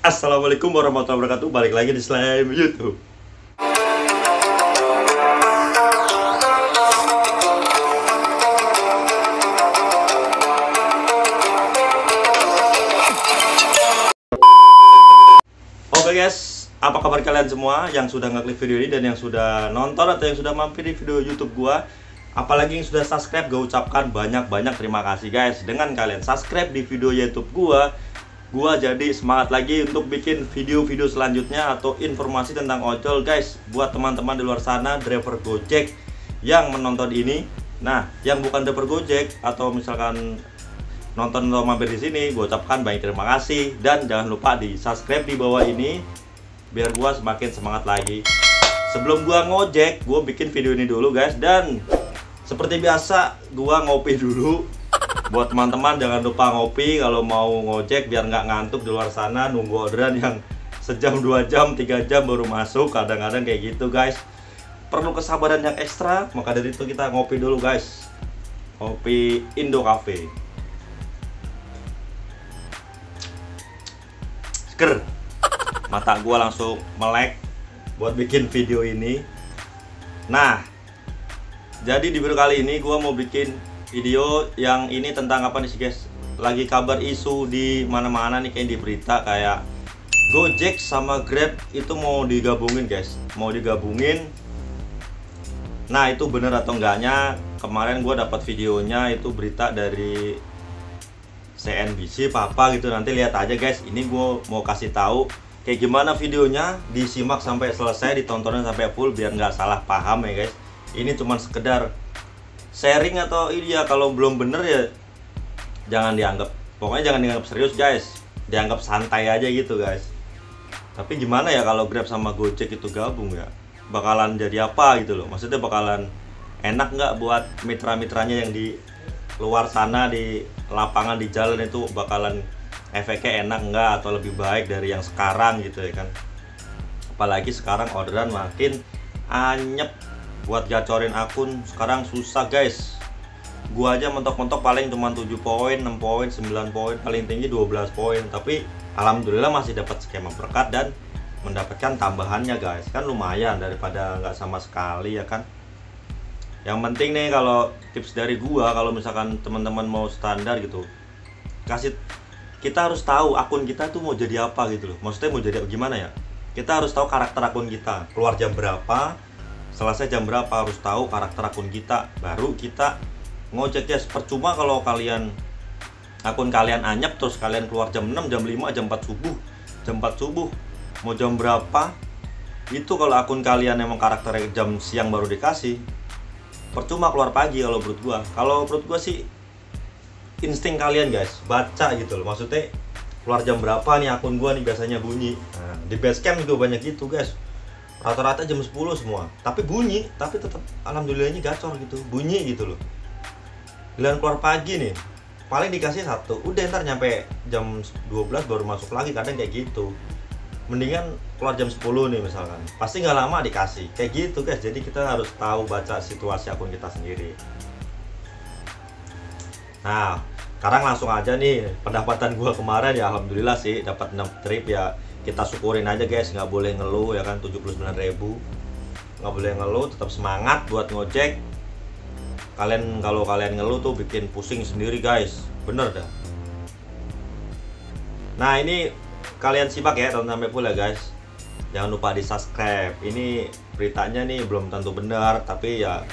Assalamualaikum warahmatullahi wabarakatuh. Balik lagi di Slime YouTube. Oke guys, apa kabar kalian semua yang sudah ngeklik video ini dan yang sudah nonton atau yang sudah mampir di video YouTube gua? Apalagi yang sudah subscribe, gue ucapkan banyak-banyak terima kasih guys. Dengan kalian subscribe di video YouTube gua jadi semangat lagi untuk bikin video-video selanjutnya atau informasi tentang ojol guys. Buat teman-teman di luar sana, driver Gojek yang menonton ini, nah yang bukan driver Gojek atau misalkan nonton atau mampir di sini, gue ucapkan banyak terima kasih dan jangan lupa di subscribe di bawah ini biar gue semakin semangat lagi. Sebelum gue ngojek, gue bikin video ini dulu guys, dan seperti biasa gue ngopi dulu. Buat teman-teman jangan lupa ngopi kalau mau ngojek biar nggak ngantuk di luar sana nunggu orderan yang sejam, 2 jam, 3 jam baru masuk. Kadang-kadang kayak gitu guys, perlu kesabaran yang ekstra. Maka dari itu kita ngopi dulu guys, ngopi Indo Cafe. Seger, mata gua langsung melek buat bikin video ini. Nah, jadi di video kali ini gua mau bikin video yang ini tentang apa nih sih guys? Lagi kabar isu di mana-mana nih kayak di berita, kayak Gojek sama Grab itu mau digabungin guys, mau digabungin. Nah itu bener atau enggaknya? Kemarin gue dapat videonya itu berita dari CNBC apa gitu, nanti lihat aja guys. Ini gue mau kasih tahu kayak gimana videonya, disimak sampai selesai, ditontonin sampai full biar nggak salah paham ya guys. Ini cuma sekedar sharing atau ini ya, kalau belum bener ya jangan dianggap, pokoknya jangan dianggap serius guys, dianggap santai aja gitu guys. Tapi gimana ya kalau Grab sama Gojek itu gabung ya, bakalan jadi apa gitu loh, maksudnya bakalan enak nggak buat mitra-mitranya yang di luar sana, di lapangan, di jalan itu bakalan efeknya enak nggak atau lebih baik dari yang sekarang gitu ya kan. Apalagi sekarang orderan makin anyep, buat gacorin akun sekarang susah guys. Gua aja mentok-mentok paling cuma 7 poin, 6 poin, 9 poin, paling tinggi 12 poin. Tapi alhamdulillah masih dapat skema berkat dan mendapatkan tambahannya guys. Kan lumayan daripada nggak sama sekali ya kan. Yang penting nih kalau tips dari gua, kalau misalkan teman-teman mau standar gitu, kita harus tahu akun kita tuh mau jadi apa gitu loh. Maksudnya mau jadi gimana ya? Kita harus tahu karakter akun kita, keluar jam berapa, selesai jam berapa, harus tahu karakter akun kita, baru kita ngojek guys. Percuma kalau kalian akun kalian anyap terus kalian keluar jam 6, jam 5, jam 4 subuh, jam 4 subuh, mau jam berapa itu. Kalau akun kalian emang karakternya jam siang baru dikasih, percuma keluar pagi kalau menurut gua. Kalau menurut gua sih insting kalian guys, baca gitu loh, maksudnya keluar jam berapa nih akun gua nih biasanya bunyi. Nah, di Basecamp juga banyak gitu guys, rata-rata jam 10 semua, tapi bunyi, tapi tetap alhamdulillahnya gacor gitu, bunyi gitu loh. Giliran keluar pagi nih, paling dikasih 1, udah ntar nyampe jam 12 baru masuk lagi, kadang kayak gitu. Mendingan keluar jam 10 nih misalkan, pasti nggak lama dikasih, kayak gitu guys. Jadi kita harus tahu baca situasi akun kita sendiri. Nah, sekarang langsung aja nih pendapatan gua kemarin ya, alhamdulillah sih dapat 6 trip ya. Kita syukurin aja guys, nggak boleh ngeluh ya kan, 79.000 nggak boleh ngeluh, tetap semangat buat ngojek. Kalau kalian ngeluh tuh bikin pusing sendiri guys, bener dah. Nah ini kalian simak ya, tonton sampai full ya guys, jangan lupa di subscribe. Ini beritanya nih belum tentu benar, tapi ya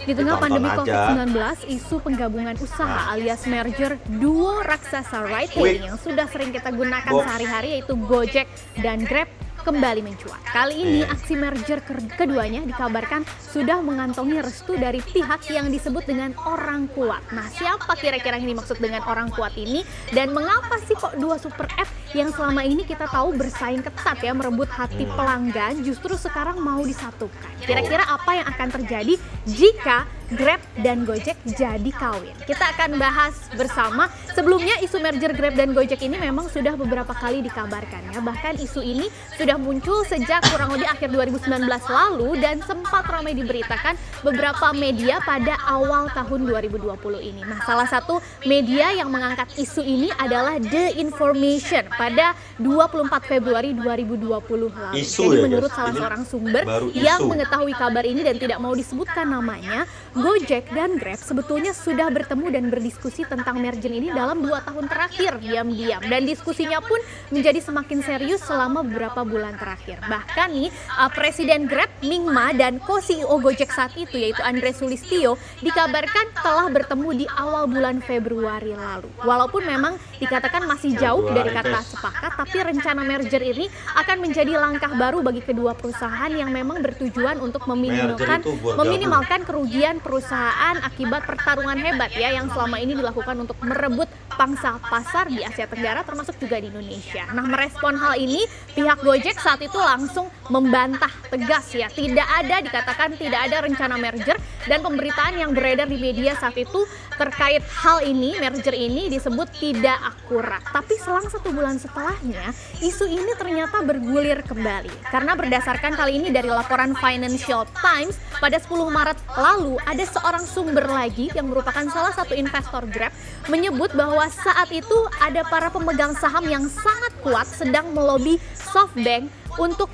di tengah pandemi COVID-19, isu penggabungan usaha alias merger duo raksasa ride hailing yang sudah sering kita gunakan sehari-hari yaitu Gojek dan Grab kembali mencuat. Kali ini aksi merger keduanya dikabarkan sudah mengantongi restu dari pihak yang disebut dengan orang kuat. Nah, siapa kira-kira yang dimaksud dengan orang kuat ini? Dan mengapa sih kok dua super app yang selama ini kita tahu bersaing ketat ya, merebut hati pelanggan, justru sekarang mau disatukan? Kira-kira apa yang akan terjadi jika Grab dan Gojek jadi kawin. Kita akan bahas bersama. Sebelumnya isu merger Grab dan Gojek ini memang sudah beberapa kali dikabarkan ya. Bahkan isu ini sudah muncul sejak kurang lebih akhir 2019 lalu dan sempat ramai diberitakan beberapa media pada awal tahun 2020 ini. Nah, salah satu media yang mengangkat isu ini adalah The Information pada 24 Februari 2020 lalu. Jadi menurut salah seorang sumber yang mengetahui kabar ini dan tidak mau disebutkan namanya, Gojek dan Grab sebetulnya sudah bertemu dan berdiskusi tentang merger ini dalam 2 tahun terakhir diam-diam, dan diskusinya pun menjadi semakin serius selama beberapa bulan terakhir. Bahkan nih Presiden Grab Ming Ma dan co-CEO Gojek saat itu yaitu Andre Sulistyo dikabarkan telah bertemu di awal bulan Februari lalu. Walaupun memang dikatakan masih jauh dari kata sepakat, tapi rencana merger ini akan menjadi langkah baru bagi kedua perusahaan yang memang bertujuan untuk meminimalkan kerugian perusahaan akibat pertarungan hebat ya yang selama ini dilakukan untuk merebut pangsa pasar di Asia Tenggara termasuk juga di Indonesia. Nah, merespon hal ini, pihak Gojek saat itu langsung membantah tegas ya, dikatakan tidak ada rencana merger, dan pemberitaan yang beredar di media saat itu terkait hal ini, merger ini disebut tidak akurat. Tapi selang 1 bulan setelahnya, isu ini ternyata bergulir kembali. Karena berdasarkan kali ini dari laporan Financial Times, pada 10 Maret lalu ada seorang sumber lagi yang merupakan salah satu investor Grab menyebut bahwa saat itu ada para pemegang saham yang sangat kuat sedang melobi SoftBank untuk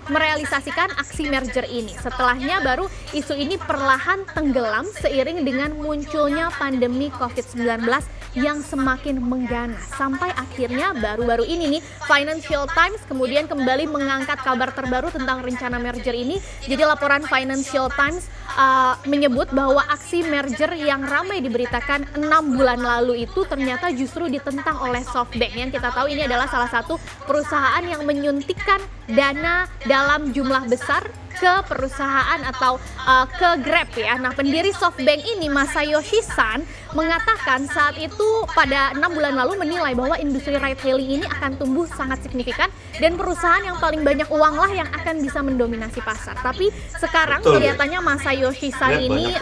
merealisasikan aksi merger ini. Setelahnya baru isu ini perlahan tenggelam seiring dengan munculnya pandemi COVID-19 yang semakin mengganas. Sampai akhirnya baru-baru ini nih Financial Times kemudian kembali mengangkat kabar terbaru tentang rencana merger ini. Jadi laporan Financial Times menyebut bahwa aksi merger yang ramai diberitakan 6 bulan lalu itu ternyata justru ditentang oleh SoftBank. Yang kita tahu ini adalah salah satu perusahaan yang menyuntikkan dana dalam jumlah besar ke perusahaan atau ke Grab ya. Nah, pendiri SoftBank ini Masayoshi Son mengatakan saat itu pada 6 bulan lalu menilai bahwa industri ride hailing ini akan tumbuh sangat signifikan dan perusahaan yang paling banyak uang lah yang akan bisa mendominasi pasar. Tapi sekarang kelihatannya Masayoshi Son ini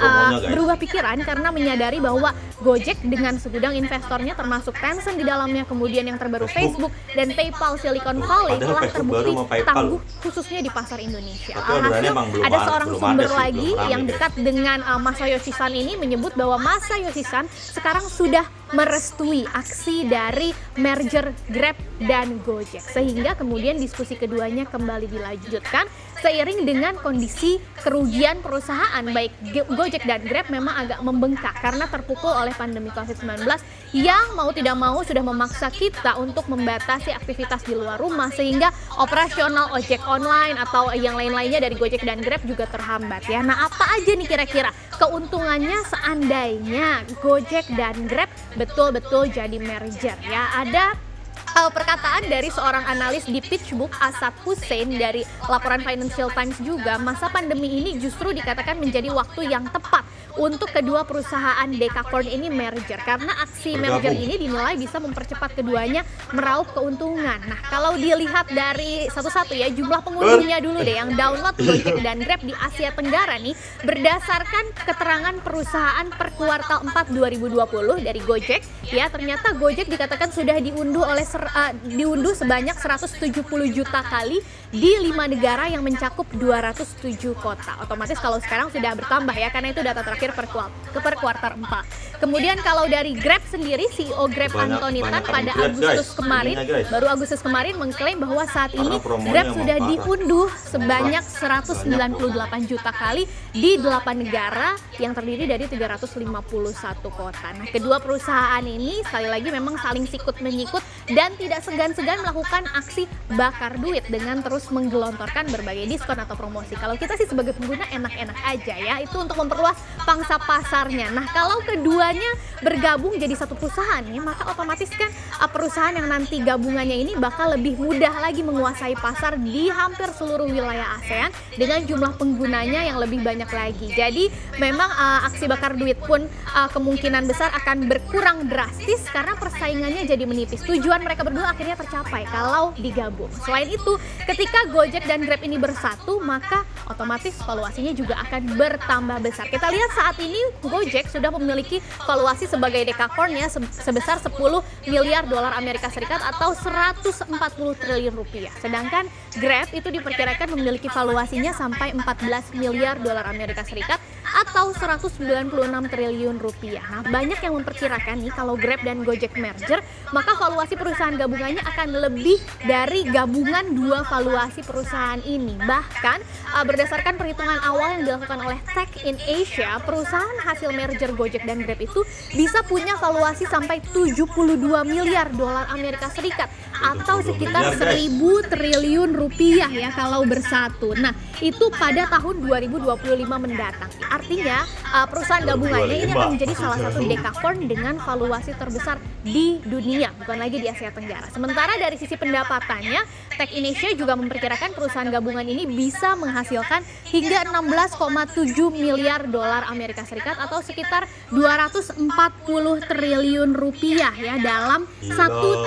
berubah pikiran karena menyadari bahwa Gojek dengan segudang investornya termasuk Tencent di dalamnya, kemudian yang terbaru Facebook dan PayPal Silicon Valley telah terbukti tangguh khususnya di pasar Indonesia. Ada seorang sumber lagi yang dekat dengan Masayoshi Son ini menyebut bahwa Masayoshi Son sekarang sudah merestui aksi dari merger Grab dan Gojek, sehingga kemudian diskusi keduanya kembali dilanjutkan seiring dengan kondisi kerugian perusahaan baik Gojek dan Grab memang agak membengkak karena terpukul oleh pandemi COVID-19 yang mau tidak mau sudah memaksa kita untuk membatasi aktivitas di luar rumah, sehingga operasional ojek online atau yang lain-lainnya dari Gojek dan Grab juga terhambat ya. Nah, apa aja nih kira-kira keuntungannya seandainya Gojek dan Grab betul-betul jadi merger ya? Ada perkataan dari seorang analis di PitchBook, Asad Hussein, dari laporan Financial Times juga, masa pandemi ini justru dikatakan menjadi waktu yang tepat untuk kedua perusahaan Dekakorn ini merger, karena aksi merger ini dinilai bisa mempercepat keduanya meraup keuntungan. Nah, kalau dilihat dari satu-satu ya, jumlah pengunjungnya dulu deh yang download Gojek dan Grab di Asia Tenggara nih, berdasarkan keterangan perusahaan per kuartal 4 2020 dari Gojek ya, ternyata Gojek dikatakan sudah diunduh sebanyak 170 juta kali di 5 negara yang mencakup 207 kota. Otomatis kalau sekarang sudah bertambah ya, karena itu data terakhir per kuartal 4. Kemudian kalau dari Grab sendiri, CEO Grab Anthony Tan pada baru Agustus kemarin mengklaim bahwa saat ini Grab sudah diunduh sebanyak 198 juta kali di 8 negara yang terdiri dari 351 kota. Nah, kedua perusahaan ini sekali lagi memang saling sikut menyikut dan tidak segan-segan melakukan aksi bakar duit dengan terus menggelontorkan berbagai diskon atau promosi. Kalau kita sih sebagai pengguna enak-enak aja ya, itu untuk memperluas pangsa pasarnya. Nah, kalau keduanya bergabung jadi satu perusahaan ya, maka otomatis kan perusahaan yang nanti gabungannya ini bakal lebih mudah lagi menguasai pasar di hampir seluruh wilayah ASEAN dengan jumlah penggunanya yang lebih banyak lagi. Jadi memang aksi bakar duit pun kemungkinan besar akan berkurang drastis karena persaingannya jadi menipis. Tujuan mereka mereka berdua akhirnya tercapai kalau digabung. Selain itu, ketika Gojek dan Grab ini bersatu, maka otomatis valuasinya juga akan bertambah besar. Kita lihat saat ini Gojek sudah memiliki valuasi sebagai dekakorn ya sebesar 10 miliar dolar Amerika Serikat atau 140 triliun rupiah. Sedangkan Grab itu diperkirakan memiliki valuasinya sampai 14 miliar dolar Amerika Serikat atau 196 triliun rupiah. Nah, banyak yang memperkirakan nih kalau Grab dan Gojek merger, maka valuasi perusahaan gabungannya akan lebih dari gabungan dua valuasi perusahaan ini. Bahkan berdasarkan perhitungan awal yang dilakukan oleh Tech in Asia, perusahaan hasil merger Gojek dan Grab itu bisa punya valuasi sampai 72 miliar dolar Amerika Serikat atau sekitar 1.000 triliun rupiah ya kalau bersatu. Nah, itu pada tahun 2025 mendatang. Artinya perusahaan gabungannya ini akan menjadi salah satu dekakorn dengan valuasi terbesar di dunia, bukan lagi di Asia Tenggara. Sementara dari sisi pendapatannya, Tech in Asia juga memperkirakan perusahaan gabungan ini bisa menghasilkan hingga 16,7 miliar dolar Amerika Serikat atau sekitar 240 triliun rupiah ya dalam 1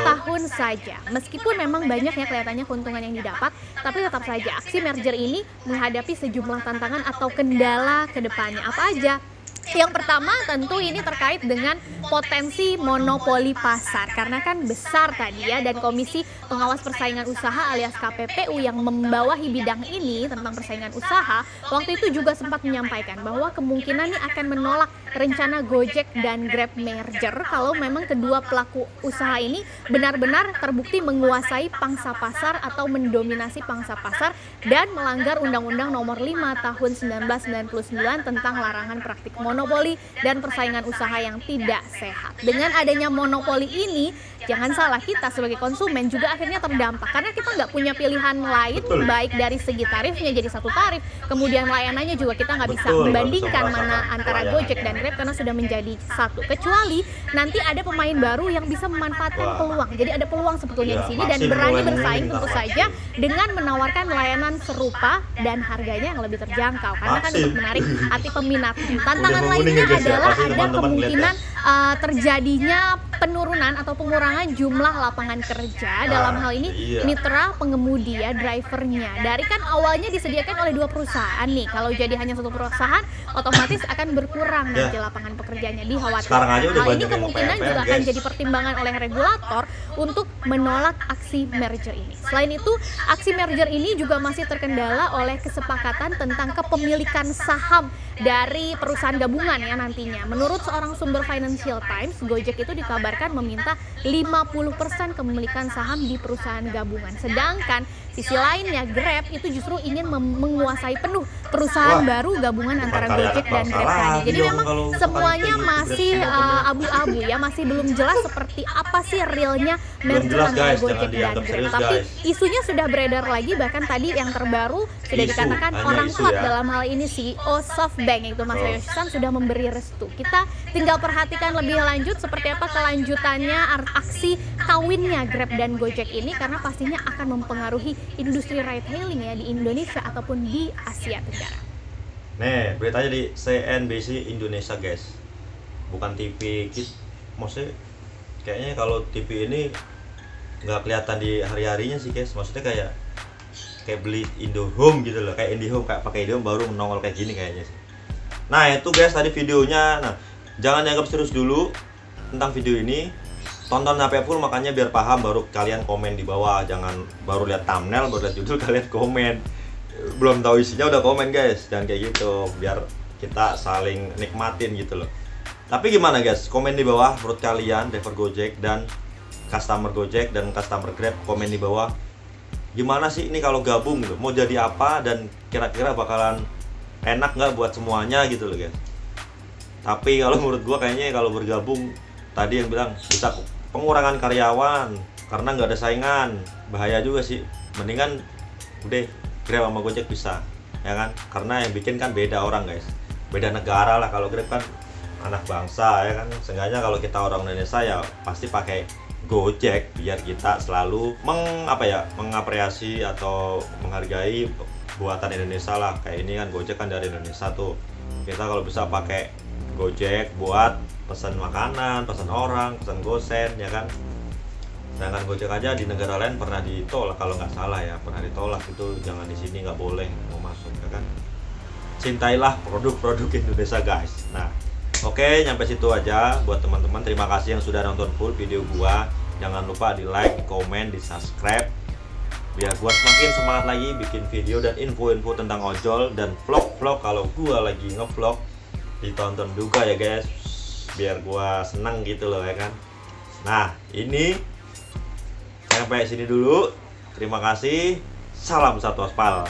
tahun saja. Meskipun memang banyak ya kelihatannya keuntungan yang didapat, tapi tetap saja aksi merger ini menghadapi sejumlah tantangan atau kendala ke depannya. Apa aja? Yang pertama tentu ini terkait dengan potensi monopoli pasar, karena kan besar tadi ya, dan Komisi Pengawas Persaingan Usaha alias KPPU yang membawahi bidang ini tentang persaingan usaha waktu itu juga sempat menyampaikan bahwa kemungkinan ini akan menolak rencana Gojek dan Grab merger kalau memang kedua pelaku usaha ini benar-benar terbukti menguasai pangsa pasar atau mendominasi pangsa pasar dan melanggar Undang-Undang Nomor 5 Tahun 1999 tentang larangan praktik monopoli dan persaingan usaha yang tidak sehat. Dengan adanya monopoli ini, jangan salah, kita sebagai konsumen juga akhirnya terdampak karena kita nggak punya pilihan lain. Baik dari segi tarifnya jadi satu tarif, kemudian layanannya juga kita nggak bisa membandingkan mana antara Gojek dan Grab karena sudah menjadi satu. Kecuali nanti ada pemain baru yang bisa memanfaatkan peluang. Jadi ada peluang sebetulnya di sini dan berani bersaing tentu saja dengan menawarkan layanan serupa dan harganya yang lebih terjangkau karena kan untuk menarik hati peminat. Tantangan lainnya adalah ada kemungkinan terjadinya penurunan atau pengurangan jumlah lapangan kerja. Dalam hal ini mitra pengemudi ya, drivernya. Dari kan awalnya disediakan oleh dua perusahaan nih, kalau jadi hanya satu perusahaan otomatis akan berkurang nanti lapangan pekerjaannya, dikhawatirkan. Hal ini kemungkinan juga akan jadi pertimbangan oleh regulator untuk menolak aksi merger ini. Selain itu, aksi merger ini juga masih terkendala oleh kesepakatan tentang kepemilikan saham dari perusahaan gabungan ya nantinya. Menurut seorang sumber Financial Times, Gojek itu dikabarkan meminta 50% kepemilikan saham di perusahaan gabungan. Sedangkan sisi lainnya Grab itu justru ingin menguasai penuh perusahaan baru gabungan antara Gojek dan Grab tadi. Jadi memang semuanya masih abu-abu ya, masih belum jelas seperti apa sih realnya merger antara Gojek dan Grab. Tapi isunya sudah beredar lagi, bahkan tadi yang terbaru sudah dikatakan orang kuat dalam hal ini CEO SoftBank yaitu Mas Yoshi-san sudah memberi restu. Kita tinggal perhatikan lebih lanjut seperti apa kelanjutannya aksi kawinnya Grab dan Gojek ini, karena pastinya akan mempengaruhi industri ride hailing ya di Indonesia ataupun di Asia Tenggara. Nih, beritanya di CNBC Indonesia guys, bukan TV maksudnya kayaknya kalau TV ini nggak kelihatan di hari-harinya sih guys, maksudnya kayak beli Indohome gitu loh, kayak Indihome, kayak pakai Indihome baru menongol kayak gini kayaknya sih. Nah itu guys tadi videonya. Nah jangan dianggap serius dulu tentang video ini, tonton sampai full makanya biar paham, baru kalian komen di bawah. Jangan baru lihat thumbnail, baru lihat judul kalian komen, belum tahu isinya udah komen guys. Dan kayak gitu biar kita saling nikmatin gitu loh. Tapi gimana guys, komen di bawah menurut kalian driver Gojek dan customer Gojek dan customer Grab, komen di bawah gimana sih ini kalau gabung gitu, mau jadi apa dan kira-kira bakalan enak nggak buat semuanya gitu loh guys. Tapi kalau menurut gua kayaknya kalau bergabung, tadi yang bilang bisa pengurangan karyawan karena nggak ada saingan, bahaya juga sih. Mendingan udah Grab sama Gojek bisa ya kan, karena yang bikin kan beda orang guys, beda negara lah. Kalau Grab kan anak bangsa ya kan, seenggaknya kalau kita orang Indonesia ya pasti pakai Gojek biar kita selalu mengapresiasi atau menghargai buatan Indonesia lah. Kayak ini kan Gojek kan dari Indonesia tuh, kita kalau bisa pakai Gojek buat pesan makanan, pesan orang, pesan gosen ya kan. Sedangkan Gojek aja di negara lain pernah ditolak kalau nggak salah ya, pernah ditolak itu, jangan di sini, nggak boleh mau masuk ya kan. Cintailah produk-produk Indonesia guys. Nah, oke, nyampe situ aja buat teman-teman. Terima kasih yang sudah nonton full video gua. Jangan lupa di like, di komen, di subscribe biar gua semakin semangat lagi bikin video dan info-info tentang ojol dan vlog-vlog. Kalau gua lagi ngevlog ditonton juga ya guys, biar gua senang gitu loh ya kan. Nah, ini sampai sini dulu. Terima kasih. Salam satu aspal.